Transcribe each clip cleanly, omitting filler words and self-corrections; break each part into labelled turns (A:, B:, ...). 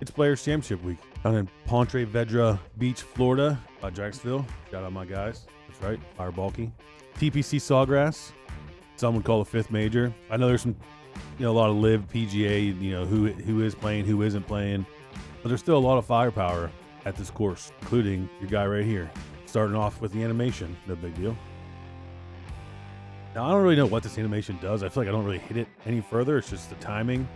A: It's Players Championship week down in Ponte Vedra Beach, Florida, by Jacksonville. Shout out my guys. That's right, Fire Balky. TPC Sawgrass. Some would call a fifth major. I know there's some, a lot of live PGA, who is playing, who isn't playing, but there's still a lot of firepower at this course, including your guy right here. Starting off with the animation, no big deal. Now, I don't really know what this animation does. I feel like I don't really hit it any further. It's just the timing,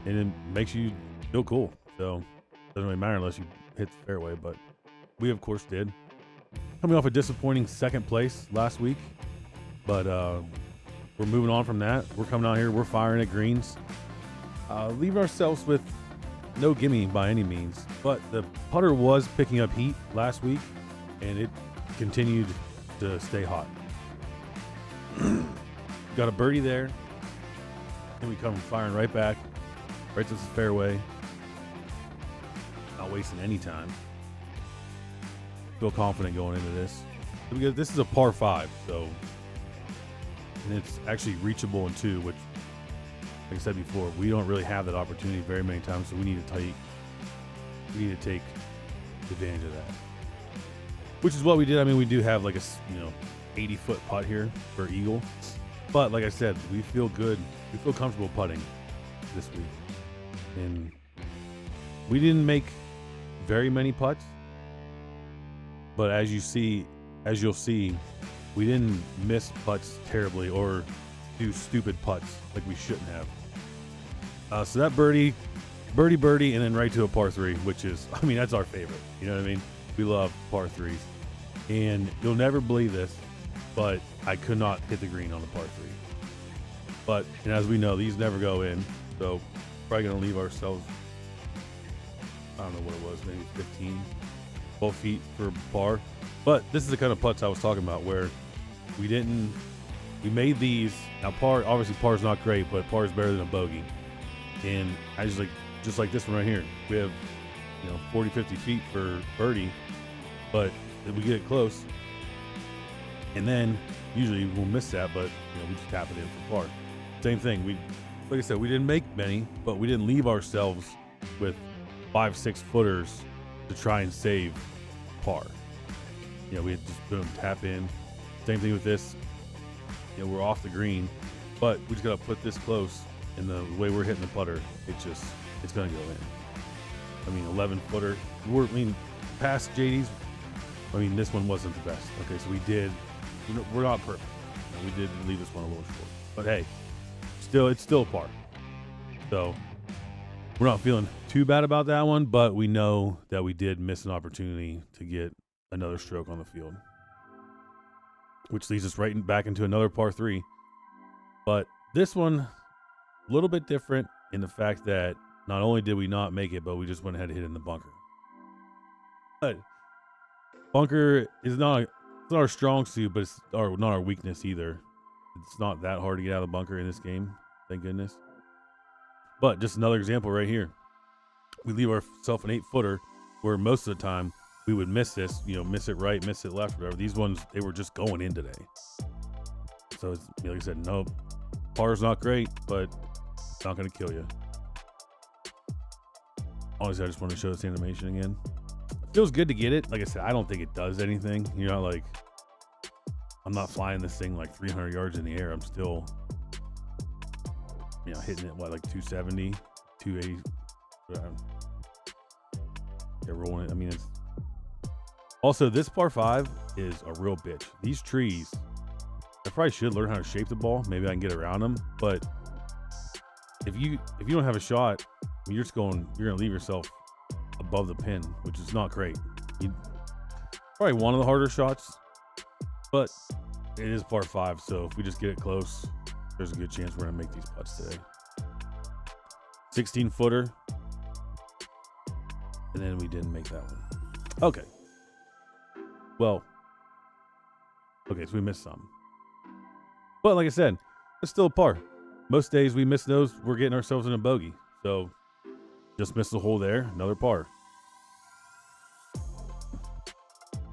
A: and it makes you feel cool. So it doesn't really matter unless you hit the fairway, but we, of course, did. Coming off a disappointing second place last week, but we're moving on from that. We're coming out here. We're firing at greens. Leave ourselves with no gimme by any means, but the putter was picking up heat last week, and it continued to stay hot. Got a birdie there, and we come firing right back, right to the fairway. Not wasting any time. Feel confident going into this. Because this is a par 5, so, and it's actually reachable in 2, which, like I said before, we don't really have that opportunity very many times, so we need to take advantage of that. Which is what we did. I mean, we do have like a 80-foot putt here for eagle, but like I said, we feel good. We feel comfortable putting this week, and we didn't make very many putts, but as you'll see, we didn't miss putts terribly or do stupid putts like we shouldn't have. So that birdie, and then right to a par 3, which is, that's our favorite. You know what I mean? We love par 3s, and you'll never believe this, but I could not hit the green on the par 3. But, and as we know, these never go in, so probably going to leave ourselves, I don't know what it was, maybe 15, 12 feet for par. But this is the kind of putts I was talking about, where we made these. Now obviously par's not great, but par is better than a bogey. And I just like this one right here, we have 40, 50 feet for birdie, but if we get it close, and then usually we'll miss that, but we just tap it in for par. Same thing. Like I said, we didn't make many, but we didn't leave ourselves with 5-6 footers to try and save par. We had just boom, tap in. Same thing with this. We're off the green, but we just gotta put this close, and the way we're hitting the putter, it's gonna go in. 11 footer. Past JD's. This one wasn't the best. Okay, so we're not perfect. We did leave this one a little short, but hey, it's still a par. So we're not feeling too bad about that one, but we know that we did miss an opportunity to get another stroke on the field, which leads us right back into another par 3. But this one, a little bit different in the fact that not only did we not make it, but we just went ahead and hit it in the bunker. But bunker is not our strong suit, but it's not our weakness either. It's not that hard to get out of the bunker in this game, thank goodness. But just another example right here. We leave ourselves an 8-footer where most of the time we would miss this, miss it right, miss it left, whatever. These ones, they were just going in today. So it's, like I said, nope. Par's not great, but it's not going to kill you. Honestly, I just want to show this animation again. It feels good to get it. Like I said, I don't think it does anything. I'm not flying this thing like 300 yards in the air. I'm still, hitting it, like 270, 280. Yeah, rolling it. It's also, this par 5 is a real bitch. These trees, I probably should learn how to shape the ball. Maybe I can get around them. But if you don't have a shot, you're going to leave yourself above the pin, which is not great. Probably one of the harder shots, but it is par 5. So if we just get it close, there's a good chance we're going to make these putts today. 16-footer. And then we didn't make that one. Okay. Well, okay, so we missed some. But like I said, it's still a par. Most days we miss those, we're getting ourselves in a bogey. So just missed the hole there, another par.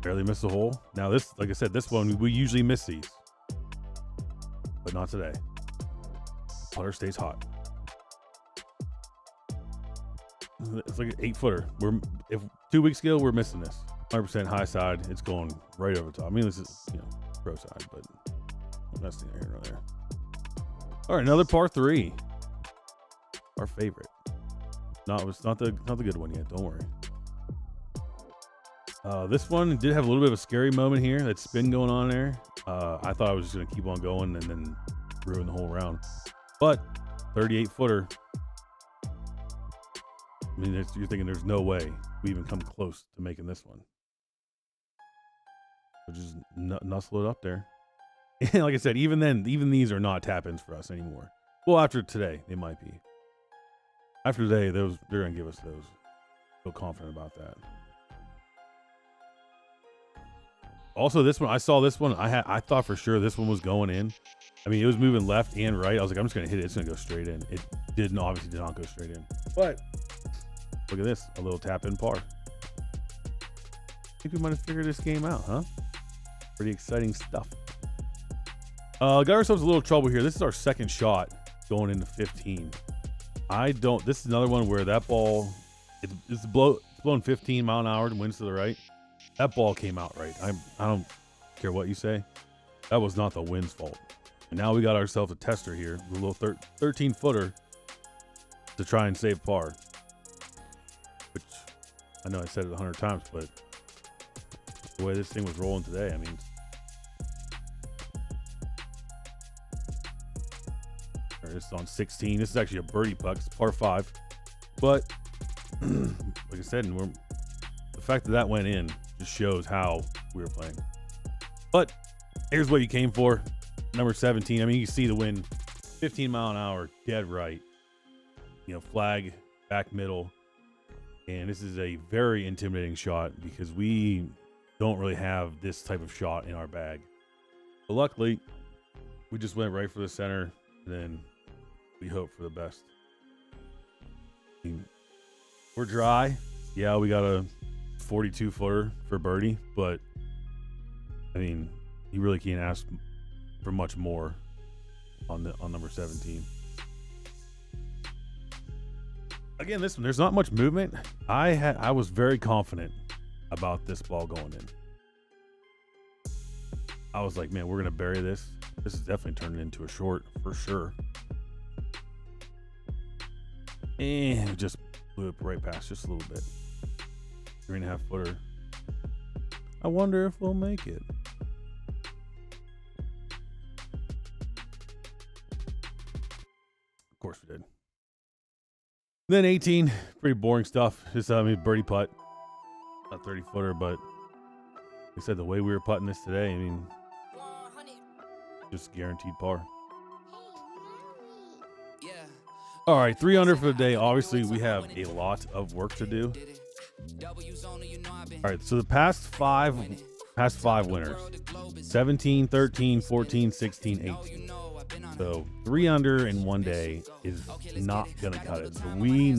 A: Barely missed the hole. Now this, like I said, this one, we usually miss these. But not today. Putter stays hot. It's like an 8-footer. If 2 weeks ago we're missing this 100% high side. It's going right over top. I mean, this is pro side, but that's neither here nor there. All right, another par 3. Our favorite. No, it's not the good one yet. Don't worry. This one did have a little bit of a scary moment here. That spin going on there. I thought I was just gonna keep on going and then ruin the whole round. But 38-footer. I mean, you're thinking there's no way we even come close to making this one. So just nuzzle it up there. And like I said, even then, even these are not tap-ins for us anymore. Well, after today, they might be. After today, they're gonna give us those. Feel confident about that. Also, this one, I saw this one. I thought for sure this one was going in. I mean, it was moving left and right. I was like, I'm just gonna hit it. It's gonna go straight in. It obviously did not go straight in. But look at this, a little tap in par. I think we might have figured this game out, huh? Pretty exciting stuff. Got ourselves a little trouble here. This is our second shot going into 15. This is another one where that ball, it's blowing 15 mile an hour and winds to the right. That ball came out right. I don't care what you say. That was not the wind's fault. And now we got ourselves a tester here, a little 13-footer to try and save par. Which I know I said it 100 times, but the way this thing was rolling today, I mean, this is on 16. This is actually a birdie putt. It's par 5. But like I said, the fact that went in just shows how we were playing. But here's what you came for. Number 17. I mean, you can see the wind 15 mile an hour, dead right. Flag, back middle. And this is a very intimidating shot because we don't really have this type of shot in our bag. But luckily, we just went right for the center, and then we hope for the best. I mean, we're dry. Yeah, we got a 42-footer for birdie, but I mean, you really can't ask for much more on number 17. Again, this one, there's not much movement. I was very confident about this ball going in. I was like, man, we're gonna bury this. This is definitely turning into a short for sure. And it just blew it right past just a little bit. 3.5-footer. I wonder if we'll make it. Of course we did. Then 18, pretty boring stuff. Just birdie putt. Not 30-footer, but like I said, the way we were putting this today, I mean, just guaranteed par. All right, 3 under for the day. Obviously, we have a lot of work to do. All right, so the past five winners: 17, 13, 14, 16, 18. So 3 under in one day is not gonna cut it. So we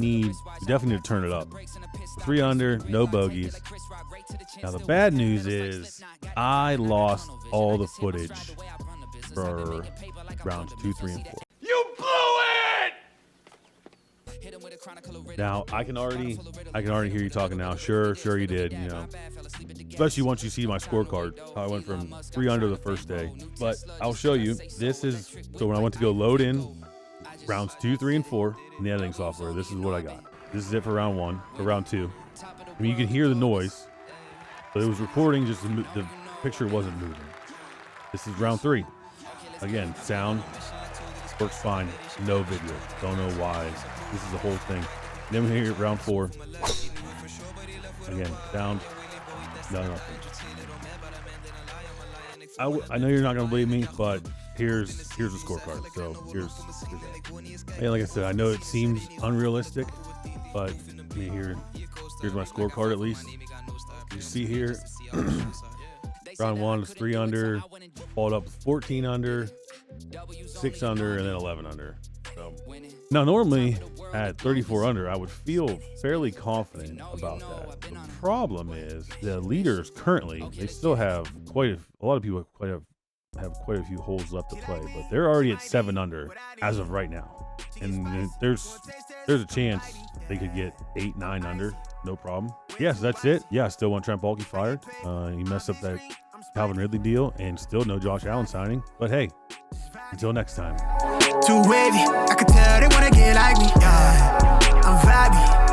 A: definitely need to turn it up. 3 under, no bogeys. Now the bad news is I lost all the footage for rounds 2, 3, and 4.
B: You blew it!
A: Now I can already hear you talking now. Sure you did. Especially once you see my scorecard. I went from 3 under the first day, but I'll show you. This is so when I went to go load in rounds 2, 3, and 4 in the editing software. This is what I got. This is it for round 1 or round 2. I mean, you can hear the noise, but it was recording. Just the picture wasn't moving. This is round 3. Again, sound works fine. No video. Don't know why. This is the whole thing. Then we hear round 4. Again, sound. No, nothing. I know you're not gonna believe me, but here's the scorecard. So here's that. And like I said, I know it seems unrealistic, but I mean, here's my scorecard at least. You see here, round 1 is 3 under, followed up with 14 under, 6 under, and then 11 under. So now normally at 34 under, I would feel fairly confident about that. The problem is the leaders currently, they still have a lot of people have quite a have quite a few holes left to play, but they're already at 7 under as of right now. And there's a chance they could get 8, 9 under, no problem. Yes, that's it. Yeah, I still want Trent Baalke fired. He messed up that Calvin Ridley deal, and still no Josh Allen signing. But hey, until next time.
B: Too wavy, I can tell they wanna get like me. Yeah, I'm vibey.